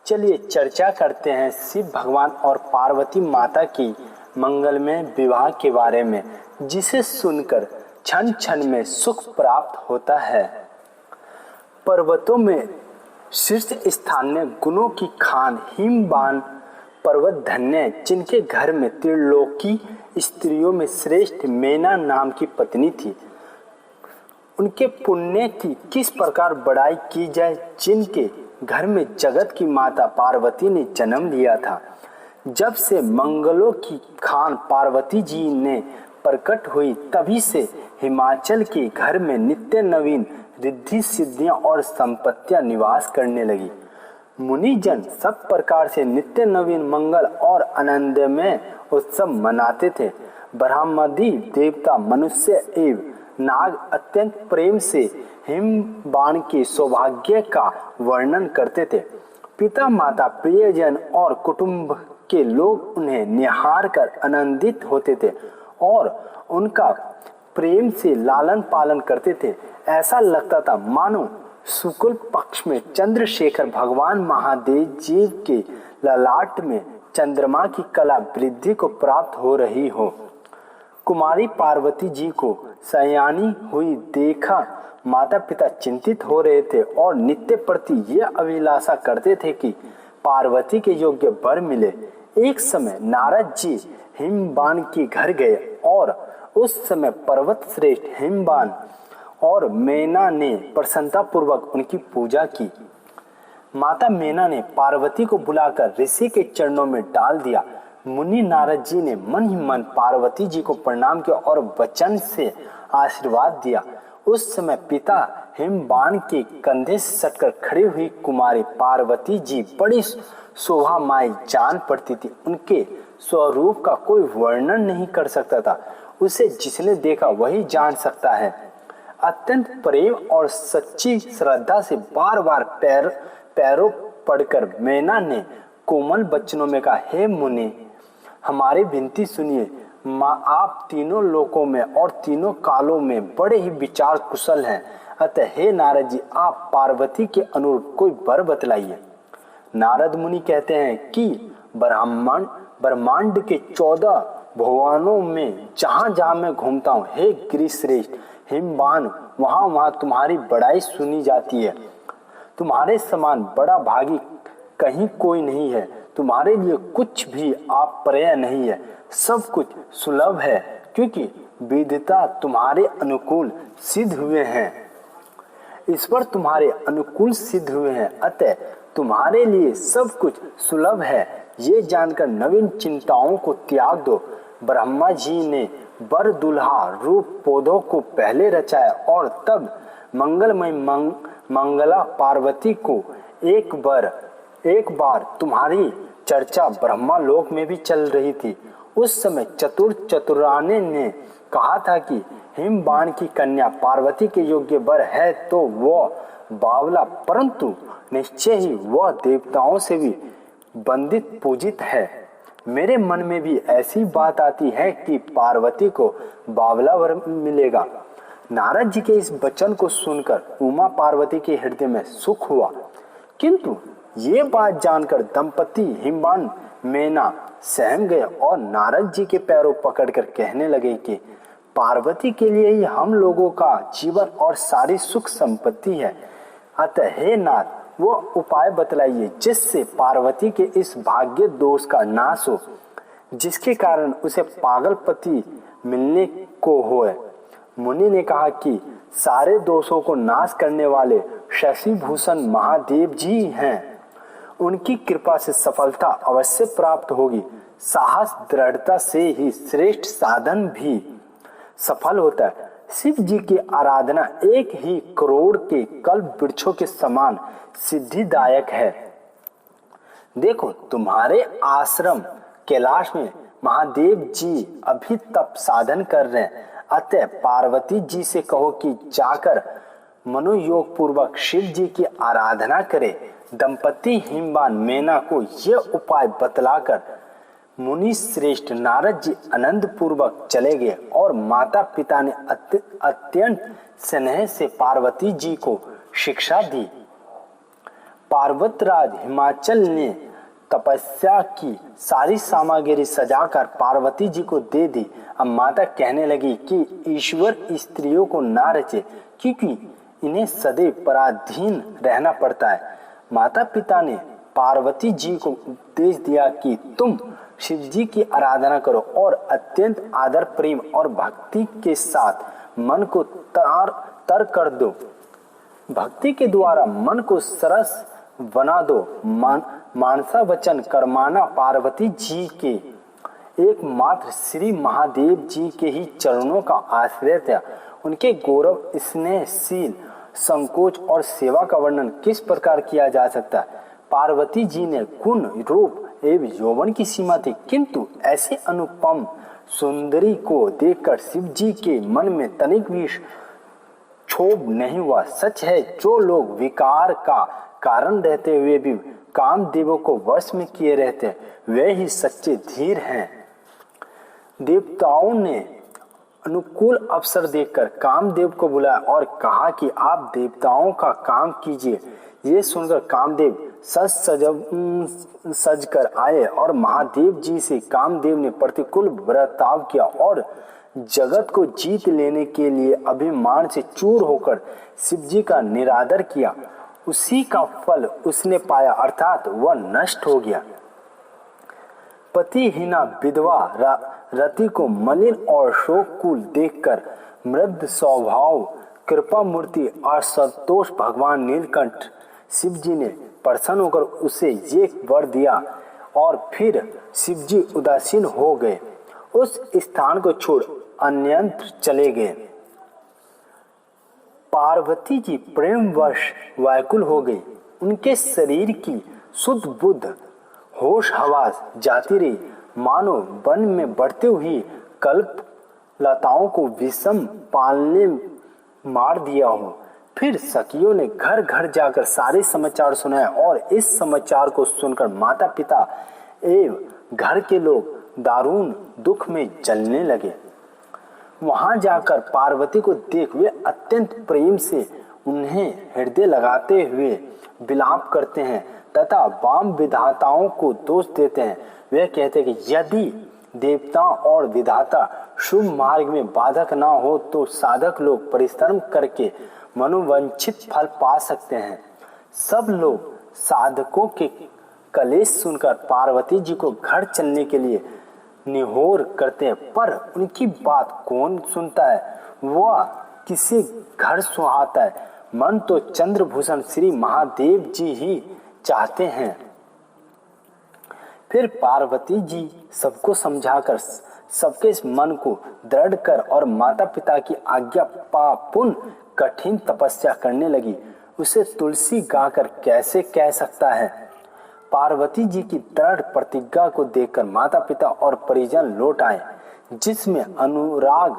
चलिए चर्चा करते हैं शिव भगवान और पार्वती माता की मंगलमय विवाह के बारे में, जिसे सुनकर क्षण क्षण में सुख प्राप्त होता है। पर्वतों में शीर्ष स्थानीय गुणों की खान हिमवान पर्वत धन्य, जिनके घर में त्रिलोकी स्त्रियों में श्रेष्ठ मेना नाम की पत्नी थी। उनके पुण्य की किस प्रकार बड़ाई की जाए, जिनके घर में जगत की माता पार्वती ने जन्म लिया था। जब से मंगलों की खान पार्वती जी ने प्रकट हुई, तभी से हिमाचल के घर में नित्य नवीन रिद्धि सिद्धियां और संपत्तियां निवास करने लगी। मुनिजन सब प्रकार से नित्य नवीन मंगल और आनंदमय उत्सव मनाते थे। ब्रह्मादि देवता, मनुष्य एवं नाग अत्यंत प्रेम से हिमवान के सौभाग्य का वर्णन करते थे। पिता, माता, प्रियजन और कुटुंब के लोग उन्हें निहार कर आनंदित होते थे और उनका प्रेम से लालन पालन करते थे। ऐसा लगता था मानो शुक्ल पक्ष में चंद्रशेखर भगवान महादेव जी के ललाट में चंद्रमा की कला वृद्धि को प्राप्त हो रही हो। कुमारी पार्वती जी को सयानी हुई देखा माता पिता चिंतित हो रहे थे और नित्य प्रति ये अभिलाषा करते थे कि पार्वती के योग्य वर मिले। एक समय नारद जी हिमवान के घर गए और उस समय पर्वत श्रेष्ठ हिमवान और मेना ने प्रसन्नता पूर्वक उनकी पूजा की। माता मेना ने पार्वती को बुलाकर ऋषि के चरणों में डाल दिया। मुनि नारद जी ने मन ही मन पार्वती जी को प्रणाम किया और वचन से आशीर्वाद दिया। उस समय पिता हिमवान के कंधे से सटकर खड़ी हुई कुमारी पार्वती जी बड़ी शोभामयी जान पड़ती थी। उनके स्वरूप का कोई वर्णन नहीं कर सकता था। उसे जिसने देखा वही जान सकता है। अत्यंत प्रेम और सच्ची श्रद्धा से बार बार पैरों पड़कर मैना ने कोमल वचनों में कहा, हे मुनि, हमारी विनती सुनिए। माँ, आप तीनों लोकों में और तीनों कालों में बड़े ही विचार कुशल हैं। अतः हे नारद जी, आप पार्वती के अनुरूप कोई वर बतलाइए। नारद मुनि कहते हैं कि ब्रह्मांड के 14 भुवनों में जहां जहां मैं घूमता हूँ, हे गिरिश्रेष्ठ हिमवान, वहां वहां तुम्हारी बड़ाई सुनी जाती है। तुम्हारे समान बड़ा भागी कहीं कोई नहीं है। तुम्हारे लिए कुछ भी अप्रिय नहीं है, सब कुछ सुलभ है, क्योंकि विदिता तुम्हारे अनुकूल सिद्ध हुए हैं। ईश्वर तुम्हारे अनुकूल सिद्ध हुए हैं, अतः तुम्हारे लिए सब कुछ सुलभ है। ये जानकर नवीन चिंताओं को त्याग दो। ब्रह्मा जी ने वर दुल्हा रूप पौधों को पहले रचाया और तब मंगलमय मंगला पार्वती को एक बार तुम्हारी चर्चा ब्रह्मा लोक में भी चल रही थी। उस समय चतुराने ने कहा था कि हिमवान की कन्या पार्वती के योग्य वर है तो वह बावला, परंतु निश्चय ही वह देवताओं से भी वंदित पूजित है। मेरे मन में भी ऐसी बात आती है कि पार्वती को बावला वर मिलेगा। नारद जी के इस वचन को सुनकर उमा पार्वती के हृदय में सुख हुआ, किंतु ये बात जानकर दंपति हिमवान मेना सहम गए और नारद जी के पैरों पकड़कर कहने लगे कि पार्वती के लिए ही हम लोगों का जीवन और सारी सुख संपत्ति है। अतः हे नाथ, वो उपाय बतलाइए जिससे पार्वती के इस भाग्य दोष का नाश हो, जिसके कारण उसे पागल पति मिलने को होए। मुनि ने कहा कि सारे दोषों को नाश करने वाले शशि भूषण महादेव जी हैं। उनकी कृपा से सफलता अवश्य प्राप्त होगी। साहस दृढ़ता से ही श्रेष्ठ साधन भी सफल होता है। शिव जी की आराधना 1 ही करोड़ के कल्प वृक्षों के समान सिद्धिदायक है। देखो, तुम्हारे आश्रम कैलाश में महादेव जी अभी तप साधन कर रहे हैं। अतः पार्वती जी से कहो कि जाकर मनोयोग पूर्वक शिव जी की आराधना करे। दंपति हिमवान मेना को यह उपाय बतलाकर मुनि श्रेष्ठ नारद जी आनंद पूर्वक चले गए और माता पिता ने अत्यंत स्नेह से पार्वती जी को शिक्षा दी। पार्वतराज हिमाचल ने तपस्या की सारी सामग्री सजाकर पार्वती जी को दे दी। अब माता कहने लगी कि ईश्वर स्त्रियों को ना रचे, क्योंकि इन्हें सदैव पराधीन रहना पड़ता है। माता पिता ने पार्वती जी को उपदेश दिया कि तुम शिव जी की आराधना करो और अत्यंत आदर प्रेम और भक्ति के साथ मन को तर कर दो। भक्ति के द्वारा मन को सरस बना दो। मानसा वचन कर्माना पार्वती जी के एकमात्र श्री महादेव जी के ही चरणों का आश्रय था। उनके गौरव, स्नेहशील, संकोच और सेवा का वर्णन किस प्रकार किया जा सकता है। पार्वती जी ने गुण, रूप एवं यौवन की सीमा थी, किंतु ऐसे अनुपम सुंदरी को देखकर शिव जी के मन में तनिक भी क्षोभ नहीं हुआ। सच है, जो लोग विकार का कारण रहते हुए भी कामदेवों को वश में किए रहते हैं, वे ही सच्चे धीर हैं। देवताओं ने अनुकूल अवसर देखकर कामदेव को बुलाया और कहा कि आप देवताओं का काम कीजिए। ये सुनकर कामदेव सज कर आए और महादेव जी से कामदेव ने प्रतिकूल बर्ताव किया और जगत को जीत लेने के लिए अभिमान से चूर होकर शिव जी का निरादर किया। उसी का फल उसने पाया, अर्थात वह नष्ट हो गया। पतिहीना विधवा रति को मलिन और शोककुल देखकर मृद स्वभाव कृपा मूर्ति असंतोष भगवान नीलकंठ शिव जी ने प्रसन्न होकर उसे ये वर दिया और फिर शिव जी उदासीन हो गए, उस स्थान को छोड़ अन्यत्र चले गए। पार्वती जी प्रेमवश व्याकुल हो गई। उनके शरीर की शुद्ध बुद्ध होश हवास जाती रही, मानो वन में बढ़ते हुई कल्प लताओं को विषम पालने मार दिया हो। फिर सखियों ने घर घर जाकर सारे समाचार सुनाए और इस समाचार को सुनकर माता पिता एवं घर के लोग दारुण दुख में जलने लगे। वहां जाकर पार्वती को देख वे अत्यंत प्रेम से उन्हें हृदय लगाते हुए विलाप करते हैं तथा वाम विधाताओं को दोष देते हैं। वे कहते हैं कि यदि देवता और विधाता शुभ मार्ग में बाधक ना हो तो साधक लोग परिश्रम करके मनोवांछित फल पा सकते हैं। सब लोग साधकों के कलेश सुनकर पार्वती जी को घर चलने के लिए निहोर करते हैं, पर उनकी बात कौन सुनता है। वह किसी घर सुहाता है। मन तो चंद्रभूषण श्री महादेव जी ही चाहते हैं। फिर पार्वती जी सबको समझाकर सबके मन को दृढ़ कर और माता पिता की आज्ञा पा पुनः कठिन तपस्या करने लगी। उसे तुलसी गाकर कैसे कह सकता है। पार्वती जी की दृढ़ प्रतिज्ञा को देखकर माता पिता और परिजन लौट आए। जिसमें अनुराग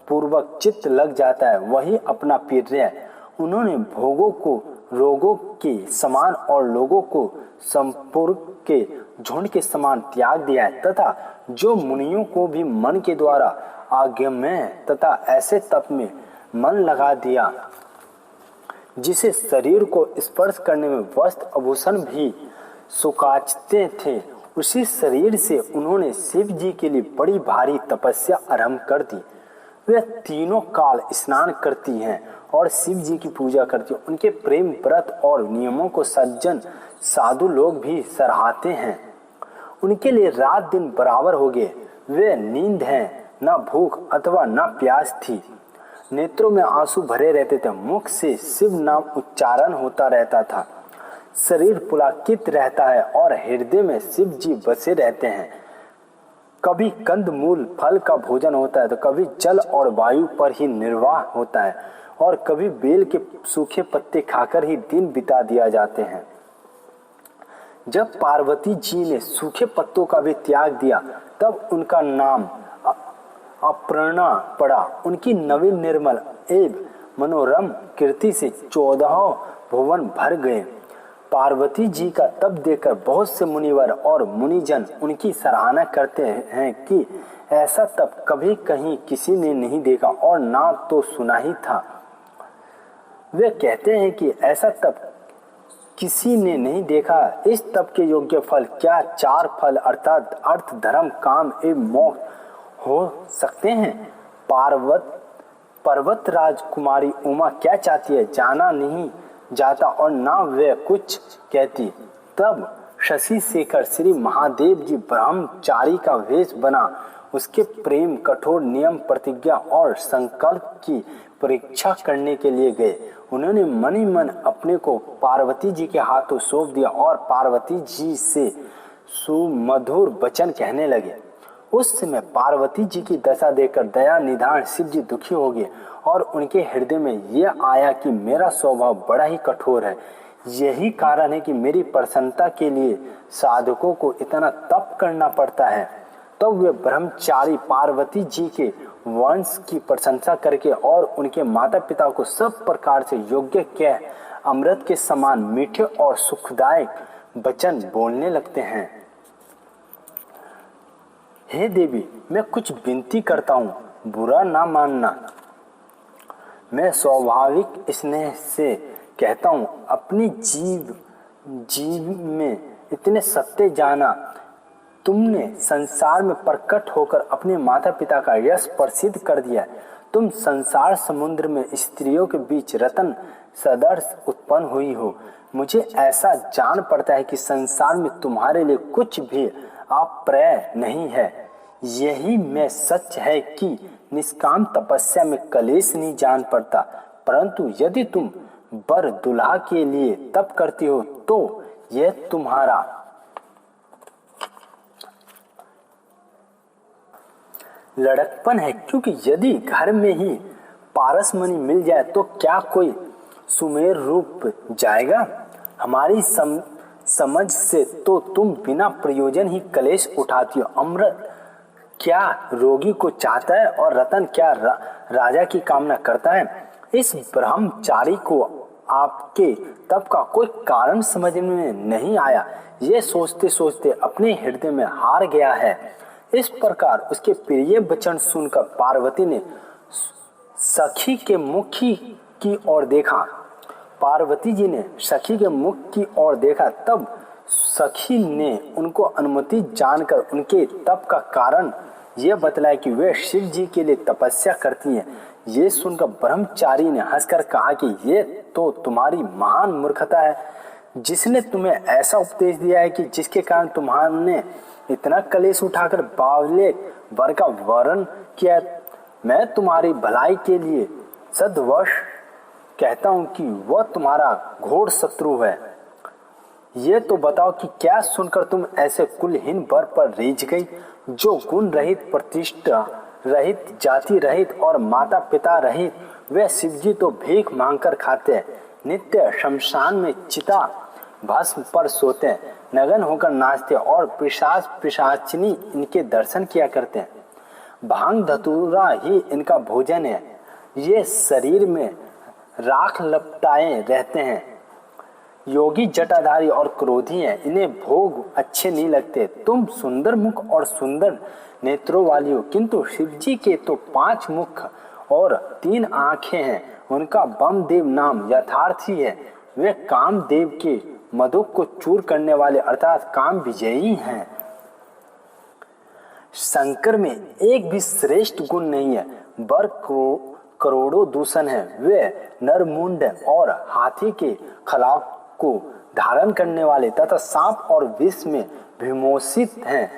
पूर्वक चित्त लग जाता है वही अपना प्रिय है। उन्होंने भोगों को रोगों के समान और लोगों को संपर्क के झुंड के समान त्याग दिया है तथा जो मुनियों को भी मन के द्वारा आज्ञामय तथा ऐसे तप में मन लगा दिया जिसे शरीर को स्पर्श करने में वस्त्र आभूषण भी सुकाचते थे, उसी शरीर से उन्होंने शिव जी के लिए बड़ी भारी तपस्या आरंभ कर दी। वे तीनों काल स्नान करती हैं और शिव जी की पूजा करती हैं। उनके प्रेम व्रत और नियमों को सज्जन साधु लोग भी सराहते हैं। उनके लिए रात दिन बराबर हो गए। वे नींद हैं, न भूख अथवा न प्यास थी। नेत्रों में आंसू भरे रहते थे। मुख से शिव नाम उच्चारण होता रहता था। शरीर पुलकित रहता है और हृदय में शिव जी बसे रहते हैं। कभी कंद मूल फल का भोजन होता है तो कभी जल और वायु पर ही निर्वाह होता है और कभी बेल के सूखे पत्ते खाकर ही दिन बिता दिया जाते हैं। जब पार्वती जी ने सूखे पत्तों का भी त्याग दिया तब उनका नाम अपर्णा पड़ा। उनकी नवीन निर्मल एवं मनोरम कीर्ति से 14 भुवन भर गए। पार्वती जी का तप देखकर बहुत से मुनिवर और मुनिजन उनकी सराहना करते हैं कि ऐसा तप कभी कहीं किसी ने नहीं देखा और ना तो सुना ही था। वे कहते हैं कि ऐसा तप किसी ने नहीं देखा इस तप के योग्य फल क्या 4 फल अर्थात अर्थ, धर्म, काम एवं मोक्ष हो सकते हैं। पर्वत राजकुमारी उमा क्या चाहती है जाना नहीं जाता और ना वे कुछ कहती। तब शशि शेखर श्री महादेव जी ब्रह्मचारी का वेश बना उसके प्रेम, कठोर नियम, प्रतिज्ञा और संकल्प की परीक्षा करने के लिए गए। उन्होंने मन ही मन अपने को पार्वती जी के हाथों सौंप दिया और पार्वती जी से सुमधुर वचन कहने लगे। उस समय पार्वती जी की दशा देखकर दया निधान शिव जी दुखी हो गए और उनके हृदय में यह आया कि मेरा स्वभाव बड़ा ही कठोर है। यही कारण है कि मेरी प्रसन्नता के लिए साधकों को इतना तप करना पड़ता है। तब वे ब्रह्मचारी पार्वती जी के वंश की प्रशंसा करके और उनके माता पिता को सब प्रकार से योग्य कह अमृत के समान मीठे और सुखदायक वचन बोलने लगते हैं। हे देवी, मैं कुछ विनती करता हूँ, बुरा ना मानना। मैं स्वाभाविक स्नेह से कहता हूँ, अपनी जीव में इतने सत्य जाना। तुमने संसार में प्रकट होकर अपने माता पिता का यश प्रसिद्ध कर दिया। तुम संसार समुद्र में स्त्रियों के बीच रत्न सदर्श उत्पन्न हुई हो। मुझे ऐसा जान पड़ता है कि संसार में तुम्हारे लिए कुछ भी अप्राप्य नहीं है। यही में सच है कि निष्काम तपस्या में कलेश नहीं जान पड़ता, परंतु यदि तुम वर दुल्हा के लिए तप करती हो तो यह तुम्हारा लड़कपन है, क्योंकि यदि घर में ही पारसमणि मिल जाए तो क्या कोई सुमेर रूप जाएगा। हमारी समझ से तो तुम बिना प्रयोजन ही कलेश उठाती हो। अमृत क्या रोगी को चाहता है और रतन क्या राजा की कामना करता है। इस ब्रह्मचारी को आपके तप का कोई कारण समझ में नहीं आया। ये सोचते सोचते अपने हृदय में हार गया है। इस प्रकार उसके प्रिय वचन सुनकर पार्वती ने सखी के मुख की ओर देखा। पार्वती जी ने सखी के मुख की ओर देखा। तब सखी ने उनको अनुमति जानकर उनके तप का कारण यह बतलाया कि वे शिव जी के लिए तपस्या करती हैं। ये सुनकर ब्रह्मचारी ने हंसकर कहा कि ये तो तुम्हारी महान मूर्खता है। जिसने तुम्हें ऐसा उपदेश दिया है कि जिसके कारण तुम्हारे इतना कलेश उठाकर बावले वर का वर्ण किया। मैं तुम्हारी भलाई के लिए सदवश कहता हूं कि वह तुम्हारा घोर शत्रु है। ये तो बताओ कि क्या सुनकर तुम ऐसे कुलहीन वर पर रीझ गई, जो गुण रहित, प्रतिष्ठा रहित, जाति रहित और माता पिता रहित। वे शिवजी तो भीख मांगकर खाते हैं, नित्य शमशान में चिता भस्म पर सोते हैं, नग्न होकर नाचते और पिशाचिनी इनके दर्शन किया करते हैं। भांग धतूरा ही इनका भोजन है। ये शरीर में राख लपटाए रहते हैं। योगी जटाधारी और क्रोधी हैं, इन्हें भोग अच्छे नहीं लगते। तुम सुंदर मुख और सुंदर नेत्रों वाली हो, किंतु शिवजी के तो 5 मुख और 3 आंखें हैं। उनका बमदेव नाम यथार्थी है। वे कामदेव के मधुक को चूर करने वाले अर्थात काम विजयी हैं। शंकर में एक भी श्रेष्ठ गुण नहीं है। वर करोड़ों दूषण है। वे नरमुंड और हाथी के खलाव को धारण करने वाले तथा सांप और विष में विमोचित हैं।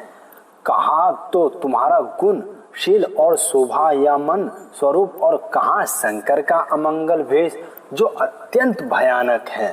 कहा तो तुम्हारा गुण शील और शोभायमान स्वरूप और कहा शंकर का अमंगल भेष जो अत्यंत भयानक है।